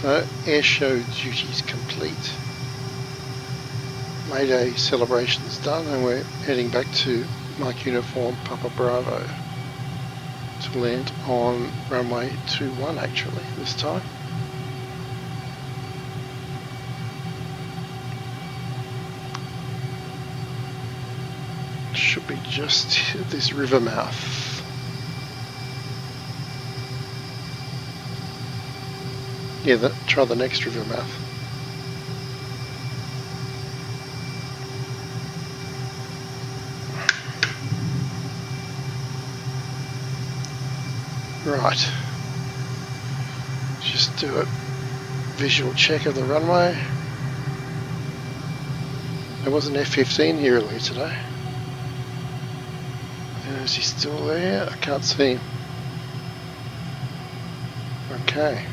So, air show duties complete. Mayday celebrations done, and we're heading back to Mike Uniform Papa Bravo to land on runway 21 actually this time. Should be just this river mouth. Yeah, try the next river mouth. Right. Just do a visual check of the runway. There was an F-15 here earlier today. Is he still there? I can't see him. Okay.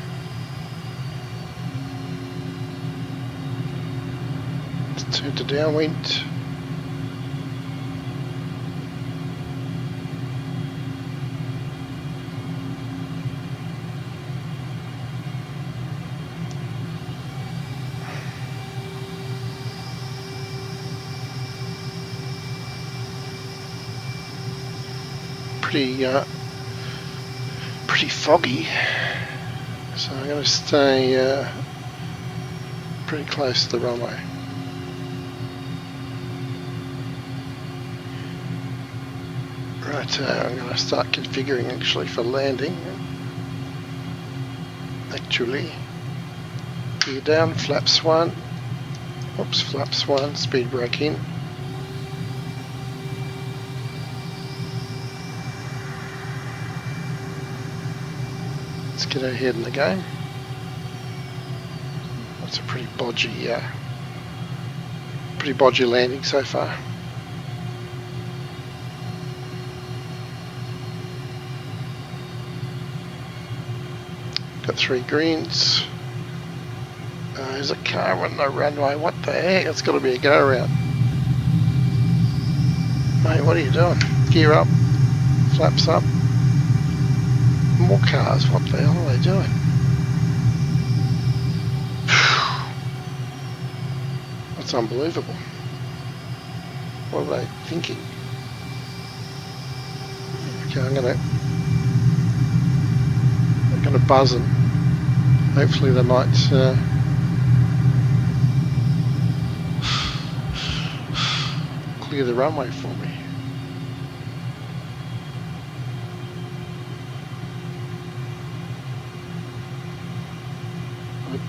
Let's turn to downwind. Pretty foggy, so I'm going to stay pretty close to the runway. Right, I'm going to start configuring actually for landing. Actually, gear down, flaps 1, oops, flaps 1, speed brake in. Get ahead in the game. That's a pretty bodgy landing so far. Got 3 greens. There's a car on the runway. What the heck? It's got to be a go around. Mate, what are you doing? Gear up. Flaps up. More cars, what the hell are they doing? That's unbelievable. What are they thinking? Okay, I'm gonna buzz them. Hopefully they might clear the runway for me.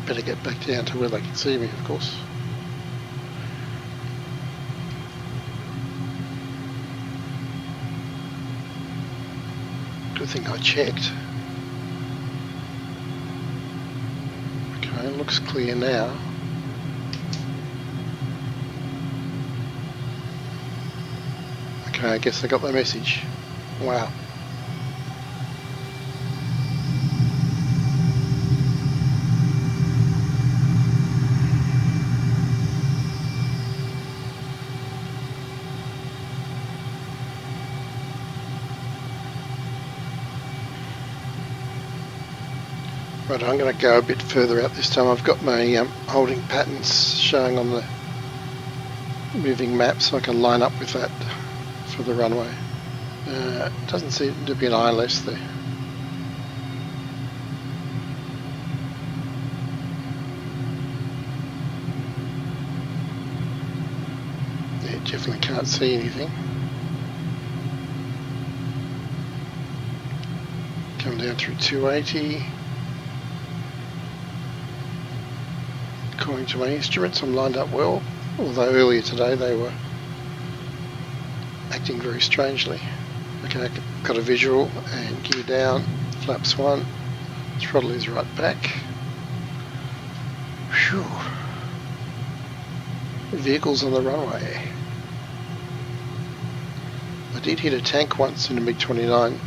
Better get back down to where they can see me, of course. Good thing I checked. Okay, looks clear now. Okay, I guess I got the message. Wow. Right, I'm going to go a bit further out this time. I've got my holding patterns showing on the moving map, so I can line up with that for the runway. Doesn't seem to be an ILS there. Yeah, definitely can't see anything. Come down through 280. According to my instruments, I'm lined up well, although earlier today they were acting very strangely. Okay, got a visual and gear down, flaps 1, throttle is right back. Phew. Vehicles on the runway. I did hit a tank once in a MiG-29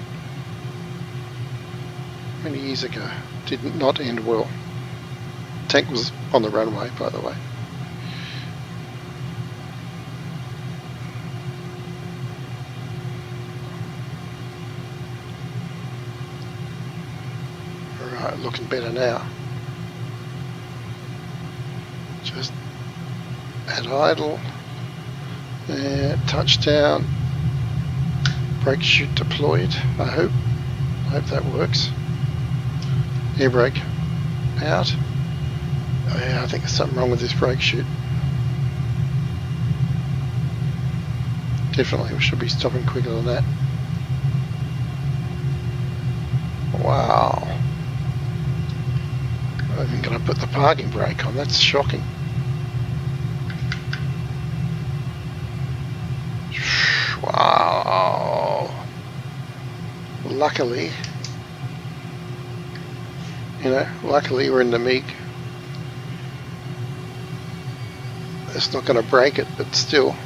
many years ago. Did not end well. Tank was on the runway, by the way. Alright, looking better now. Just at idle. And touchdown. Brake chute deployed. I hope that works. Air brake out. Oh yeah, I think there's something wrong with this brake chute. Definitely we should be stopping quicker than that. Wow. I'm even going to put the parking brake on. That's shocking. Wow. Luckily, luckily we're in the MiG. It's not going to break it, but still.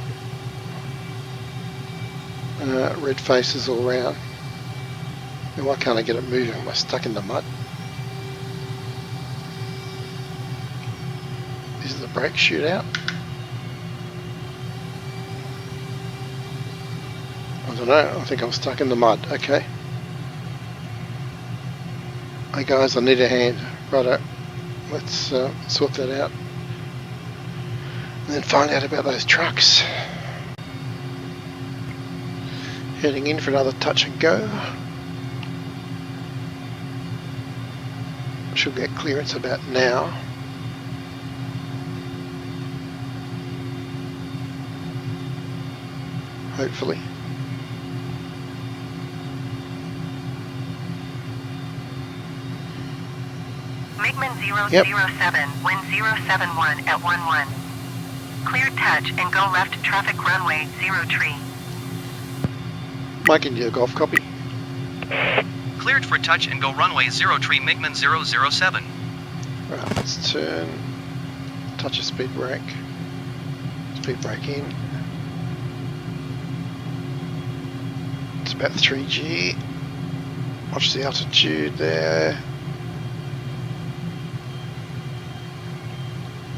Red faces all round. And why can't I get it moving? Am I stuck in the mud? Is the brake chute out? I don't know. I think I'm stuck in the mud. Okay. Hey guys, I need a hand. Righto. Let's sort that out. And then find out about those trucks. Heading in for another touch and go. Should get clearance about now. Hopefully. MiGMan 007, wind 071 at 11. Cleared touch and go left traffic runway 03. Mike India Golf, copy. Cleared for touch and go runway 03 MiGMan 007. Right, let's turn, touch a speed brake in. It's about 3G. Watch the altitude there.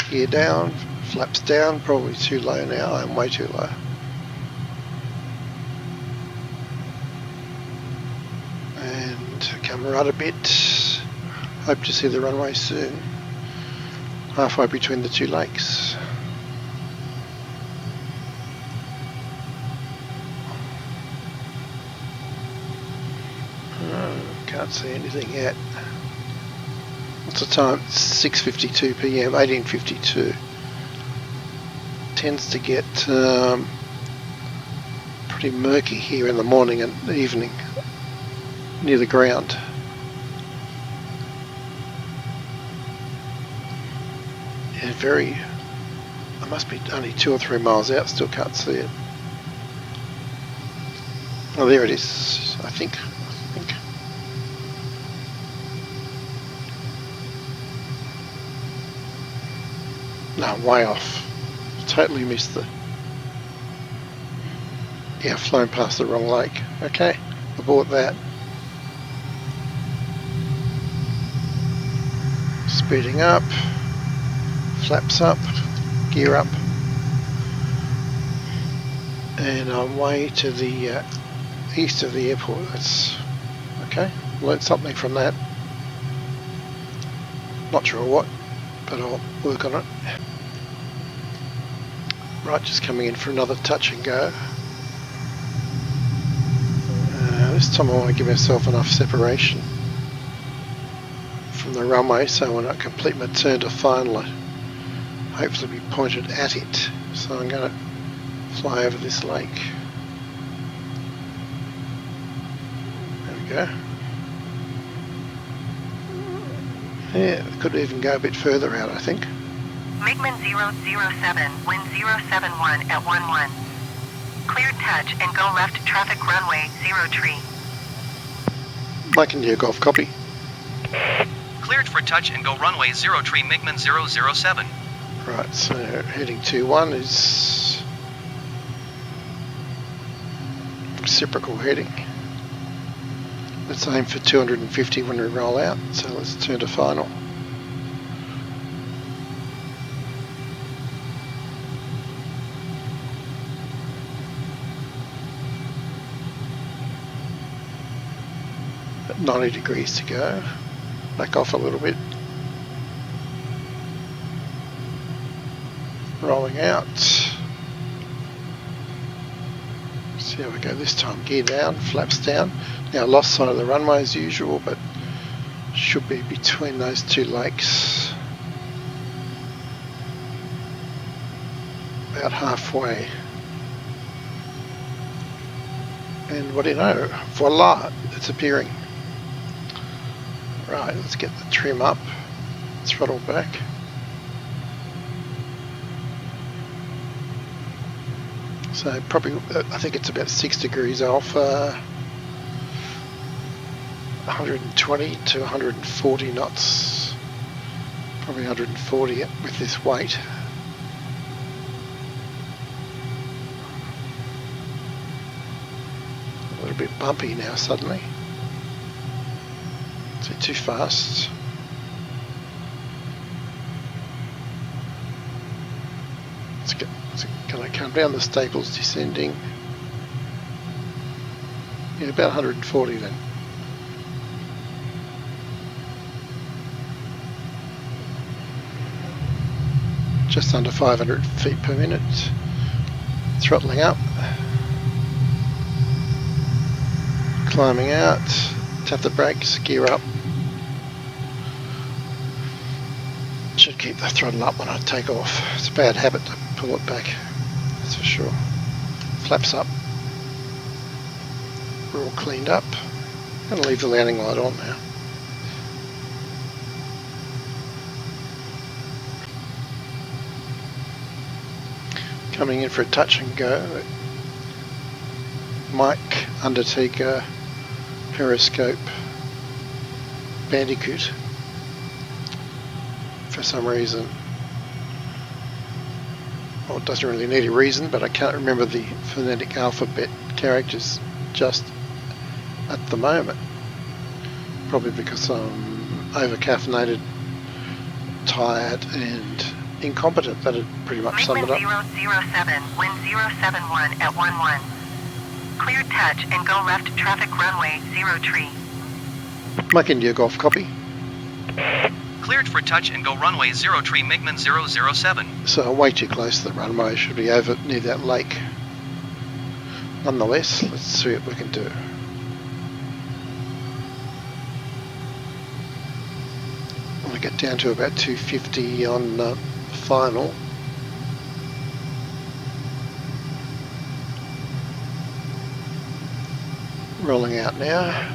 Gear down, flaps down, probably too low now, I'm way too low. And come right a bit, hope to see the runway soon, halfway between the two lakes. Can't see anything yet. What's the time? 6:52 PM, 18:52. Tends to get pretty murky here in the morning and the evening near the ground. Yeah, I must be only 2 or 3 miles out, still can't see it. Oh, there it is, I think. No, way off. Totally missed the... Yeah, flown past the wrong lake. Okay, abort that. Speeding up. Flaps up. Gear up. And I'm way to the east of the airport. That's... Okay, learned something from that. Not sure what, but I'll work on it. Right, just coming in for another touch and go. This time I want to give myself enough separation from the runway so when I complete my turn to final, hopefully be pointed at it. So I'm going to fly over this lake. There we go. Yeah, could even go a bit further out, I think. MiGMan 007, wind 071 at 11. Cleared touch and go left traffic runway 03. Mike India Golf, copy. Cleared for touch and go runway 03 MiGMan 007. Right, so heading 21 is reciprocal heading. Let's aim for 250 when we roll out, so let's turn to final. At 90 degrees to go. Back off a little bit. Rolling out. See how we go this time. Gear down, flaps down. Now lost sight of the runway as usual, but should be between those two lakes. About halfway. And what do you know? Voila! It's appearing. Right, let's get the trim up. Throttle back. So probably, I think it's about 6 degrees alpha, 120 to 140 knots, probably 140 with this weight. A little bit bumpy now suddenly. Is it too fast? Can I come down? The staples descending. Yeah, about 140 then. Just under 500 feet per minute. Throttling up. Climbing out. Tap the brakes, gear up. Should keep the throttle up when I take off. It's a bad habit to pull it back, that's for sure. Flaps up. We're all cleaned up. I'm going to leave the landing light on now. Coming in for a touch and go. Mike, Undertaker, Periscope, Bandicoot. For some reason. Well, it doesn't really need a reason, but I can't remember the phonetic alphabet characters just at the moment. Probably because I'm over-caffeinated, tired and incompetent. That'd pretty much sum it up. MiGMan 007, wind 071 at 11. Cleared touch and go left traffic runway 03. Mike India Golf, copy. Cleared for touch and go runway 03 MiGMan 007. So way too close to the runway, should be over near that lake. Nonetheless, let's see what we can do. I want to get down to about 250 on final. Rolling out now.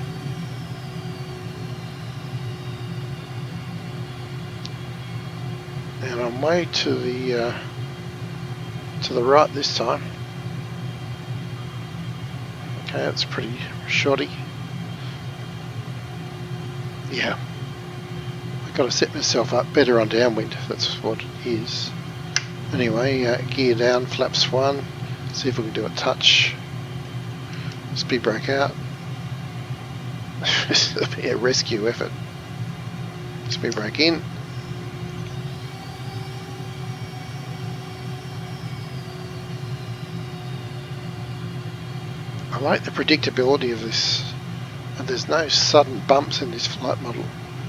And I'm way to the right this time. Okay, that's pretty shoddy. Yeah, I've got to set myself up better on downwind. That's what it is. Anyway, gear down, flaps one. See if we can do a touch. Speed brake out. This will be a rescue effort. Speed brake in. I like the predictability of this, and there's no sudden bumps in this flight model,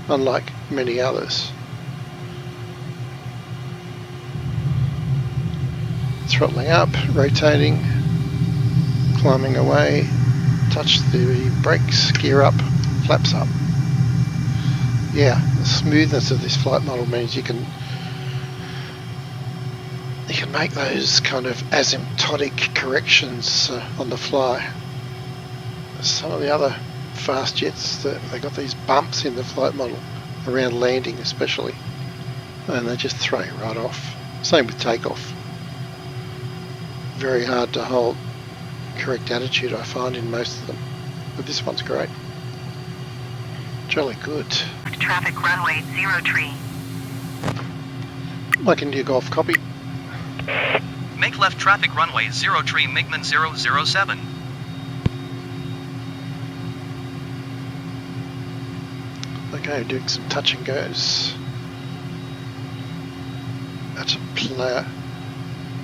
unlike many others. Throttling up, rotating, climbing away, touch the brakes, gear up, flaps up. Yeah, the smoothness of this flight model means you can make those kind of asymptotic corrections on the fly. Some of the other fast jets, they got these bumps in the flight model around landing especially, and they just throw you right off. Same with takeoff. Very hard to hold correct attitude, I find, in most of them, but this one's great. Jolly good. Traffic runway 03. Mike India Golf, copy. Make left traffic runway 03 MiGMan 007. Okay, doing some touch and goes. That's a player.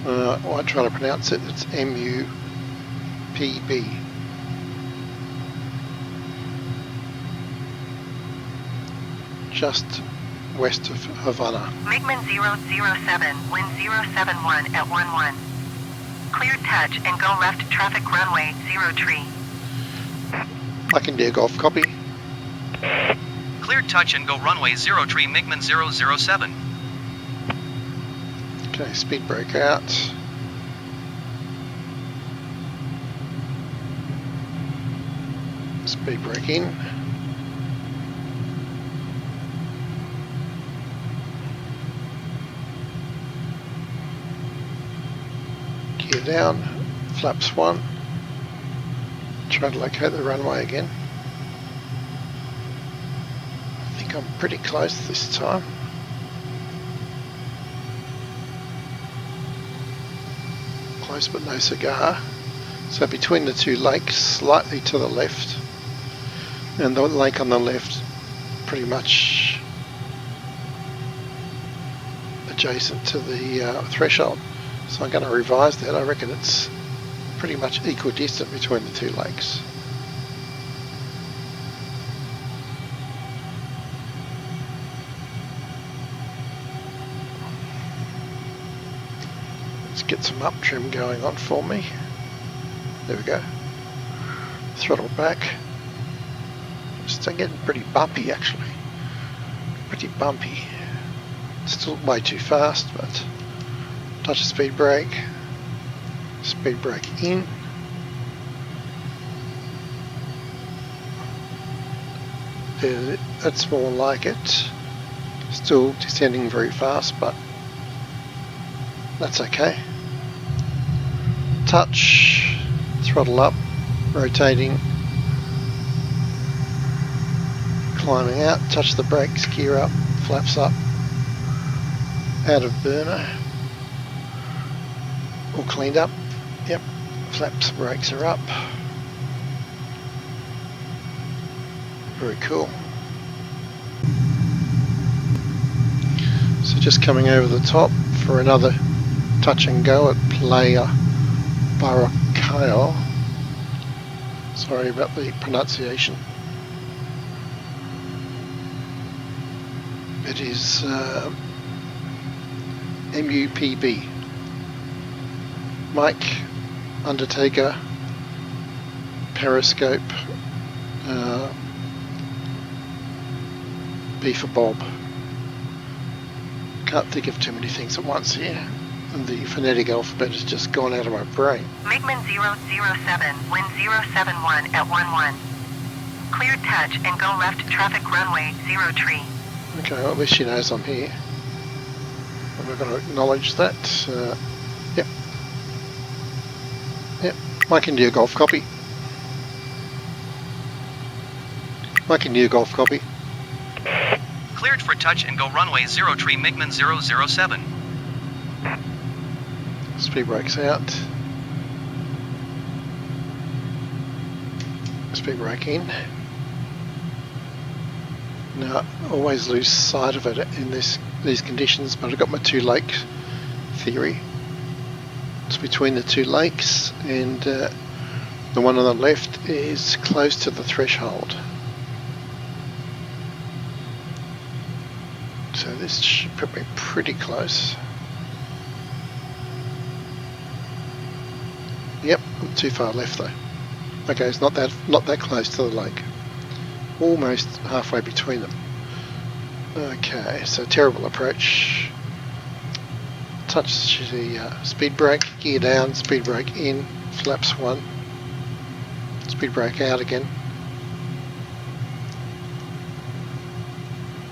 I won't try to pronounce it. It's M-U-P-B. Just west of Havana. MiGMan 007, wind 071 at 11. Cleared touch and go left traffic runway 03. Mike India Golf, copy. Cleared touch and go runway 03 MiGMan 007. Okay, speed brake out. Speed brake in. Gear down, flaps 1. Try to locate the runway again. I think I'm pretty close this time. Close but no cigar. So between the two lakes, slightly to the left, and the lake on the left pretty much adjacent to the threshold. So I'm going to revise that. I reckon it's pretty much equidistant between the two lakes. Let's get some up trim going on for me. There we go. Throttle back. It's getting pretty bumpy actually. Pretty bumpy. Still way too fast, but touch the speed brake. Speed brake in. There, that's more like it. Still descending very fast, but that's okay. Touch, throttle up, rotating, climbing out, touch the brakes, gear up, flaps up, out of burner. All cleaned up. Yep, flaps, brakes are up. Very cool. So just coming over the top for another touch and go at Playa Baracao. Sorry about the pronunciation. It is MUPB. Mike, Undertaker, Periscope, B for Bob. Can't think of too many things at once here. And the phonetic alphabet has just gone out of my brain. MiGMan 007, wind 071 at 11. Cleared touch and go left traffic runway 03. Okay, well, at least she knows I'm here. I'm not going to acknowledge that. Yep. Yep. Mike India Golf, copy. Mike India Golf, copy. Cleared for touch and go runway 03 MiGMan 007. Speed brakes out. Speed brake in. Now, I always lose sight of it in these conditions, but I've got my two lake theory. It's between the two lakes, and the one on the left is close to the threshold. So this should put me pretty close. Yep, I'm too far left though. Okay, it's not that close to the lake. Almost halfway between them. Okay, so terrible approach. Touch the speed brake, gear down, speed brake in, flaps 1. Speed brake out again.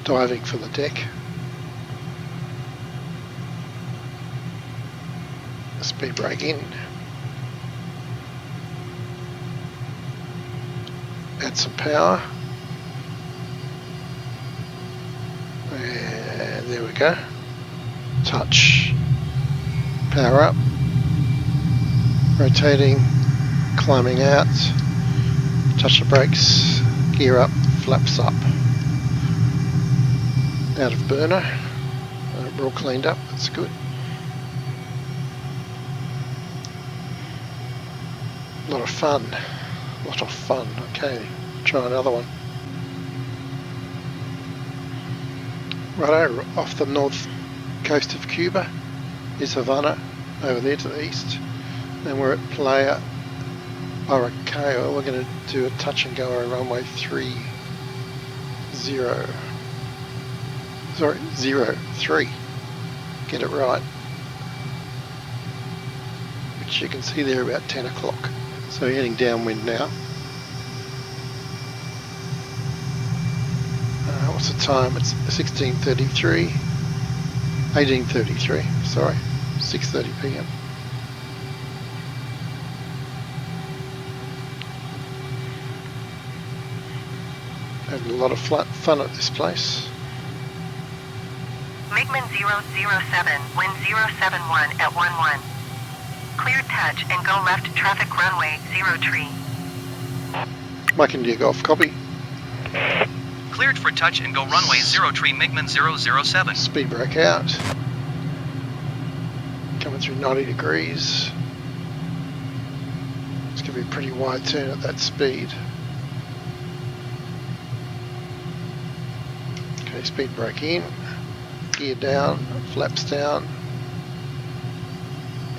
Diving for the deck. Speed brake in. Add some power. And there we go. Touch. Power up. Rotating. Climbing out. Touch the brakes. Gear up. Flaps up. Out of burner. We're all cleaned up. That's good. A lot of fun. Lot of fun. Okay, try another one. Right off the north coast of Cuba is Havana, over there to the east, and we're at Playa Baracao. We're going to do a touch and go on runway 03. Get it right. Which you can see there about 10 o'clock. So we're heading downwind now. What's the time? It's 16:33. 18:33, sorry. 6:30 p.m. Having a lot of fun at this place. MiGMan 007, wind 071 at 11. Clear touch and go left traffic runway 03. Mike India Golf, copy. Cleared for touch and go runway 03 MiGMan 007. Speed brake out. Coming through 90 degrees. It's going to be a pretty wide turn at that speed. Okay, speed brake in. Gear down, flaps down.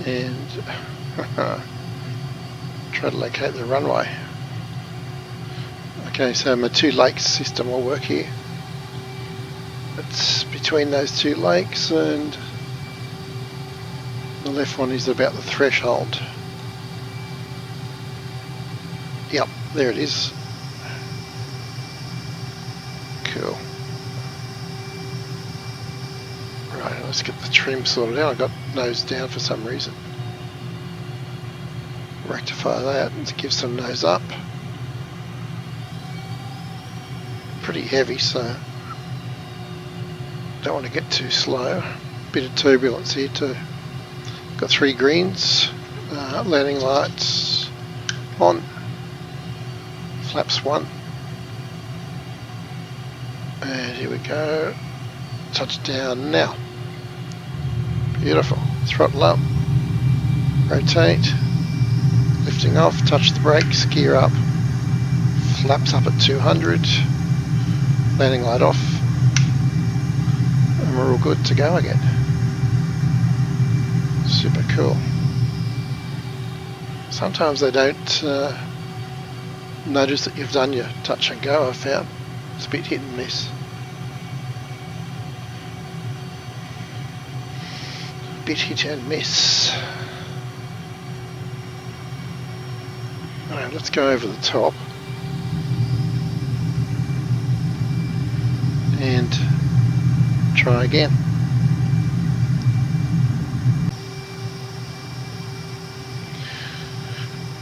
And try to locate the runway. Okay, so my two lakes system will work here. It's between those two lakes, and the left one is about the threshold. Yep, there it is. Cool. Right, let's get the trim sorted out. I got nose down for some reason. Rectify that and give some nose up. Pretty heavy, so don't want to get too slow. Bit of turbulence here too. Got 3 greens, landing lights on, flaps 1, and here we go. Touchdown now. Beautiful. Throttle up, rotate, lifting off, touch the brakes, gear up, flaps up at 200. Landing light off, and we're all good to go again. Super cool. Sometimes they don't notice that you've done your touch and go, I've found. It's a bit hit and miss. Bit hit and miss. Alright, let's go over the top. And try again.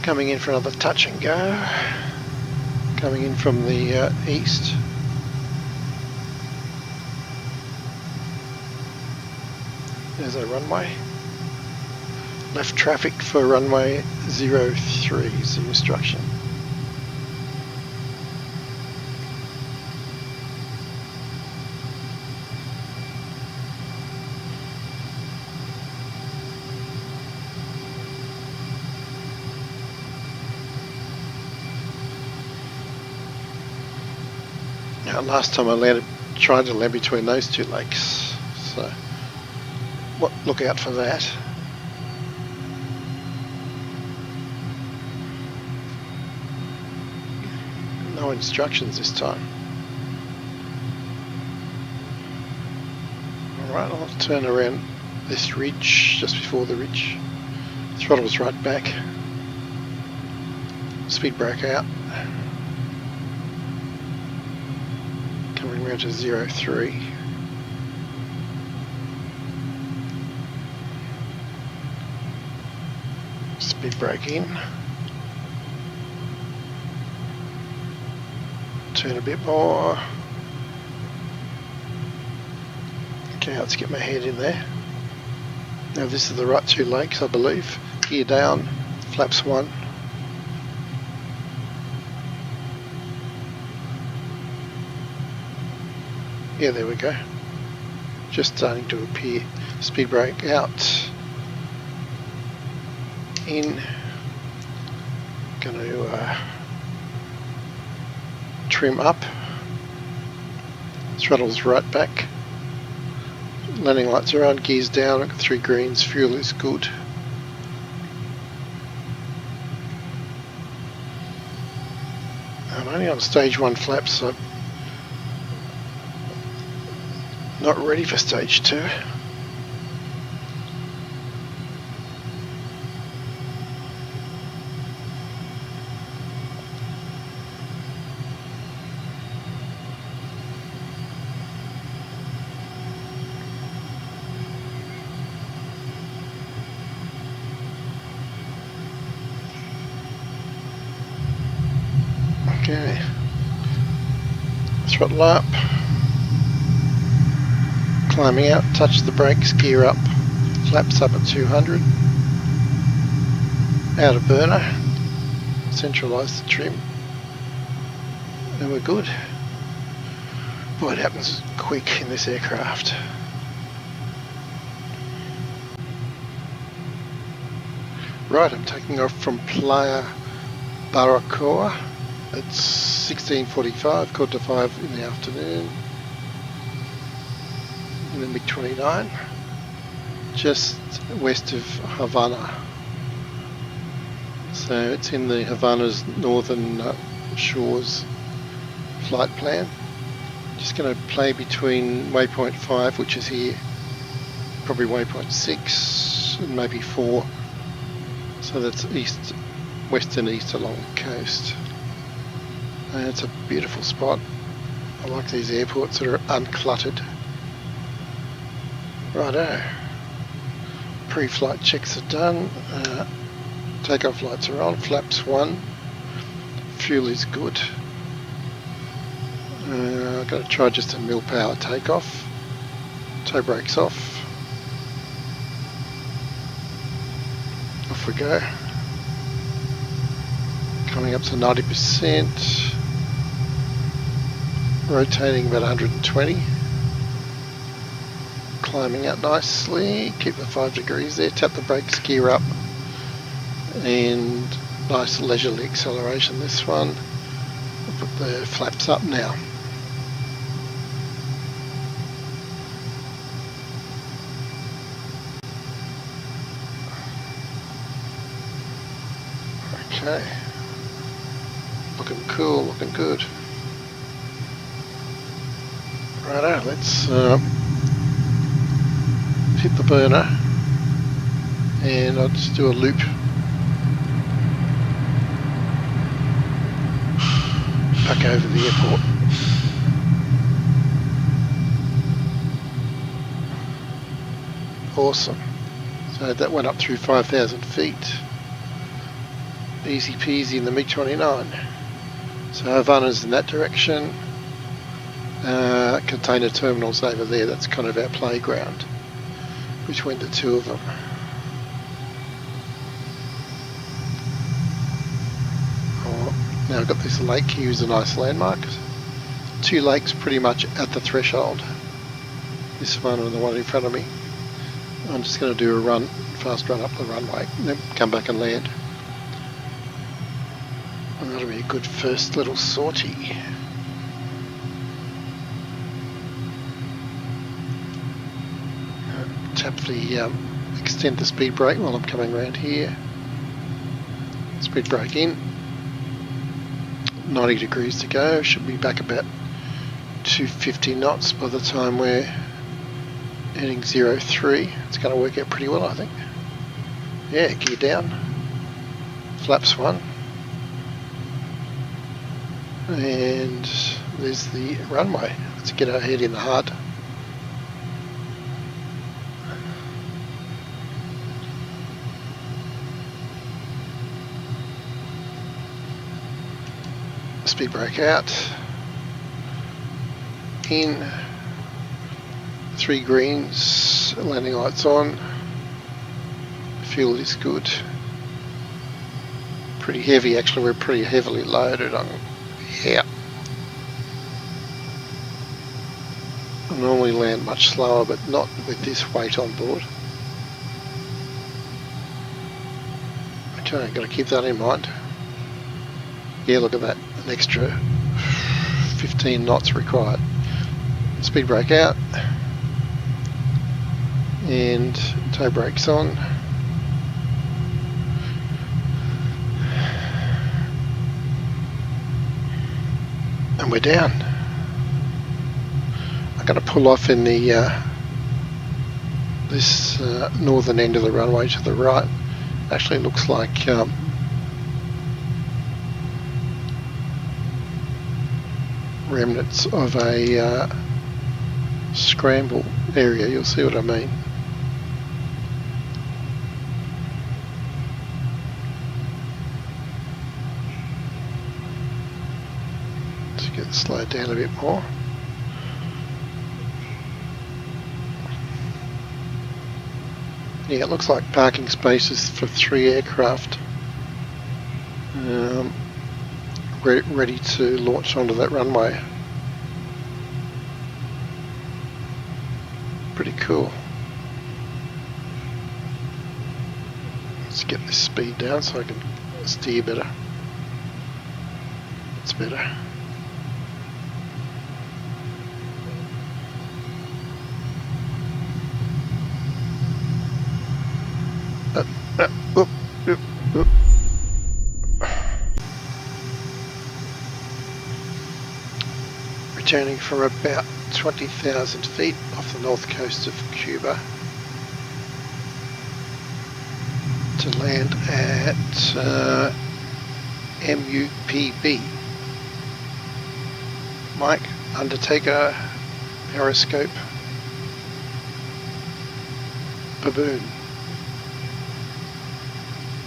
Coming in for another touch and go. Coming in from the east. There's our runway. Left traffic for runway 03 is the instruction. Now, last time I tried to land between those two lakes, so look out for that. No instructions this time. Alright, I'll turn around this ridge, just before the ridge. Throttle's right back. Speed brake out. Coming round to 03. Speed brake in. Turn a bit more. Okay, let's get my head in there. Now this is the right 2 lakes, I believe. Gear down, flaps 1. Yeah, there we go. Just starting to appear. Speed brake out. In. Going to trim up. Throttle's right back. Landing lights are on, gears down, I've got 3 greens, fuel is good. I'm only on stage 1 flaps, so I'm not ready for stage 2. Okay, throttle up, climbing out, touch the brakes, gear up, flaps up at 200, out of burner, centralise the trim, and we're good. Boy, it happens quick in this aircraft. Right, I'm taking off from Playa Baracoa. It's 16:45, quarter to 5 in the afternoon, in the MiG-29, just west of Havana. So it's in the Havana's northern shores flight plan. Just going to play between waypoint 5, which is here, probably waypoint 6, and maybe 4. So that's east, west and east along the coast. And it's a beautiful spot. I like these airports that are uncluttered. Righto. Pre-flight checks are done. Takeoff lights are on. Flaps 1. Fuel is good. I've got to try just a mil power takeoff. Toe brakes off. Off we go. Coming up to 90%. Rotating about 120. Climbing out nicely. Keep the 5 degrees there. Tap the brakes, gear up. And nice leisurely acceleration this one. I'll put the flaps up now. Okay. Looking cool, looking good. Righto, let's hit the burner and I'll just do a loop. Back over the airport. Awesome. So that went up through 5,000 feet. Easy peasy in the MiG-29. So Havana's in that direction. Container terminals over there. That's kind of our playground between the two of them. Now I've got this lake here is a nice landmark. 2 lakes pretty much at the threshold. This one and the one in front of me. I'm just going to do a fast run up the runway and then come back and land. And that'll be a good first little sortie. Tap the extend the speed brake while I'm coming around here. Speed brake in. 90 degrees to go. Should be back about 250 knots by the time we're heading 03. It's going to work out pretty well, I think. Yeah, gear down. Flaps 1. And there's the runway. Let's get our head in the HUD. Speed brake out. In. 3 greens. Landing lights on. Fuel is good. Pretty heavy, actually. We're pretty heavily loaded on. Yeah. I normally land much slower, but not with this weight on board. Okay, got to keep that in mind. Yeah, look at that, an extra 15 knots required. Speed brake out. And toe brakes on. And we're down. I'm going to pull off in the this northern end of the runway to the right. Actually looks like remnants of a scramble area. You'll see what I mean. Let's get slowed down a bit more. Yeah, it looks like parking spaces for 3 aircraft ready to launch onto that runway. Pretty cool. Let's get this speed down so I can steer better. It's better. Oop. Returning from about 20,000 feet off the north coast of Cuba to land at MUPB. Mike, Undertaker, Periscope, Baboon.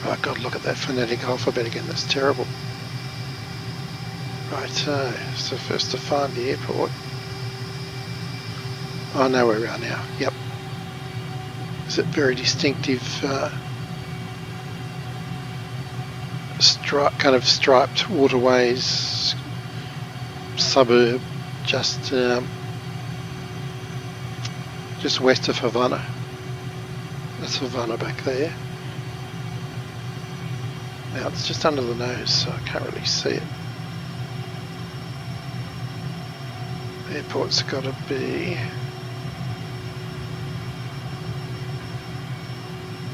Oh God, look at that phonetic alphabet again, that's terrible. Right, so first to find the airport. I know where we are now, yep. Is it very distinctive kind of striped waterways suburb just west of Havana. That's Havana back there. Now it's just under the nose, so I can't really see it. The airport's got to be...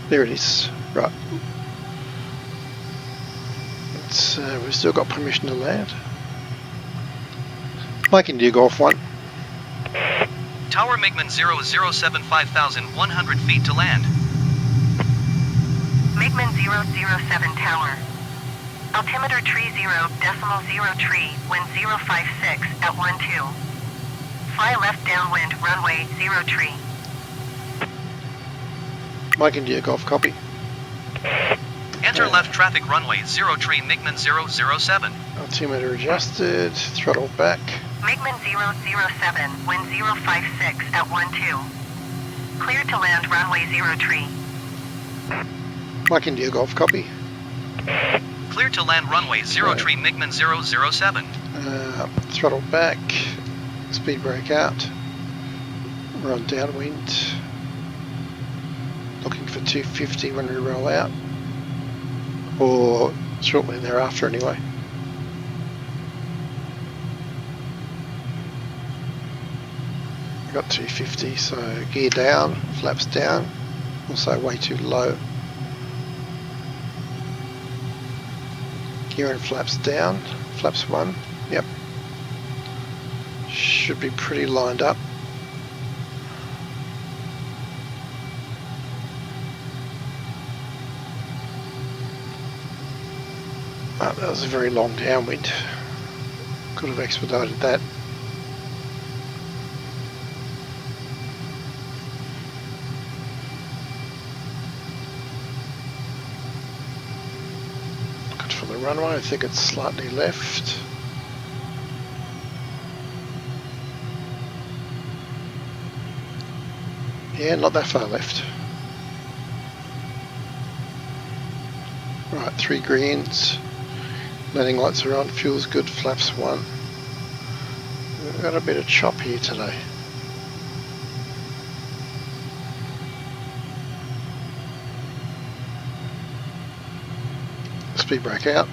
There it is, right. It's, we've still got permission to land. Mike India Golf 1. Tower MiGMan 007 5,100 feet to land. MiGMan 007 Tower. Altimeter tree 0.0 tree, wind 056 at 12. Fly left downwind, runway 0 tree. Mike India Golf, copy. Enter left traffic runway 0 tree MiGMan 007. Altimeter adjusted, throttle back. MiGMan 007, wind 056 at 12. Clear to land runway 0 tree. Mike India Golf, copy. Clear to land runway 0 tree MiGMan 007. Throttle back, speed brake out. We're on downwind. Looking for 250 when we roll out. Or shortly thereafter anyway. Got 250, so gear down, flaps down, also way too low. Gear and flaps down, flaps 1, yep. Should be pretty lined up. Oh, that was a very long downwind. Could have expedited that. For the runway, I think it's slightly left. Yeah, not that far left. Right, 3 greens. Landing lights are on, fuel's good, flaps 1. We've got a bit of chop here today. Speed brake out.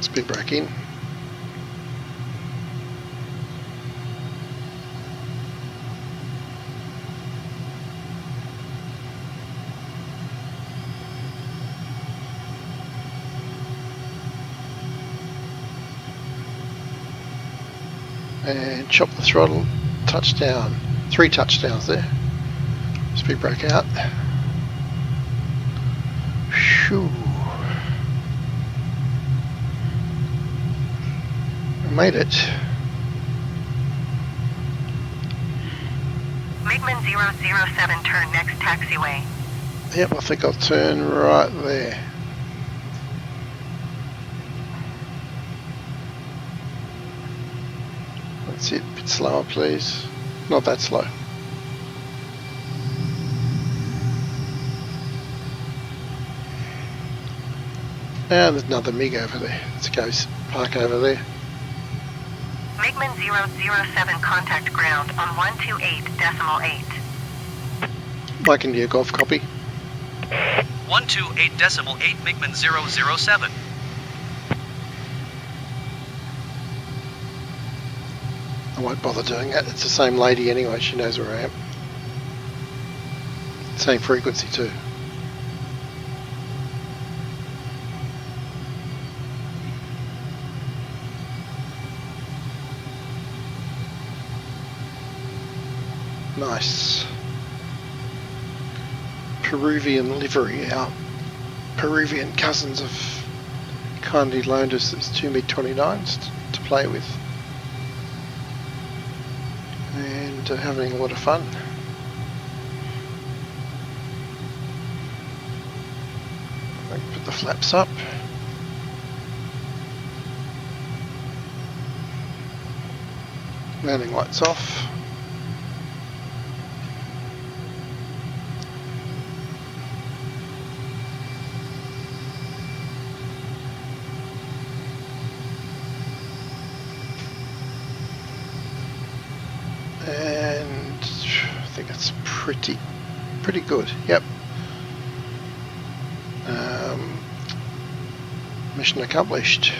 Speed brake in. And chop the throttle, touchdown. 3 touchdowns there. Speed brake out. Shoo. Made it. MiGMan 007, turn next taxiway. Yep, I think I'll turn right there. That's it, a bit slower please. Not that slow. And there's another MiG over there. Let's go park over there. MiGMan 007, contact ground on 128.8. Mike India Golf, copy. 128.8 MiGMan 007. I won't bother doing that. It's the same lady anyway. She knows where I am. Same frequency too. Nice. Peruvian livery. Our Peruvian cousins have kindly loaned us these 2 MiG-29s to play with. And having a lot of fun. Put the flaps up. Landing lights off. And I think that's pretty good. Yep. Mission accomplished.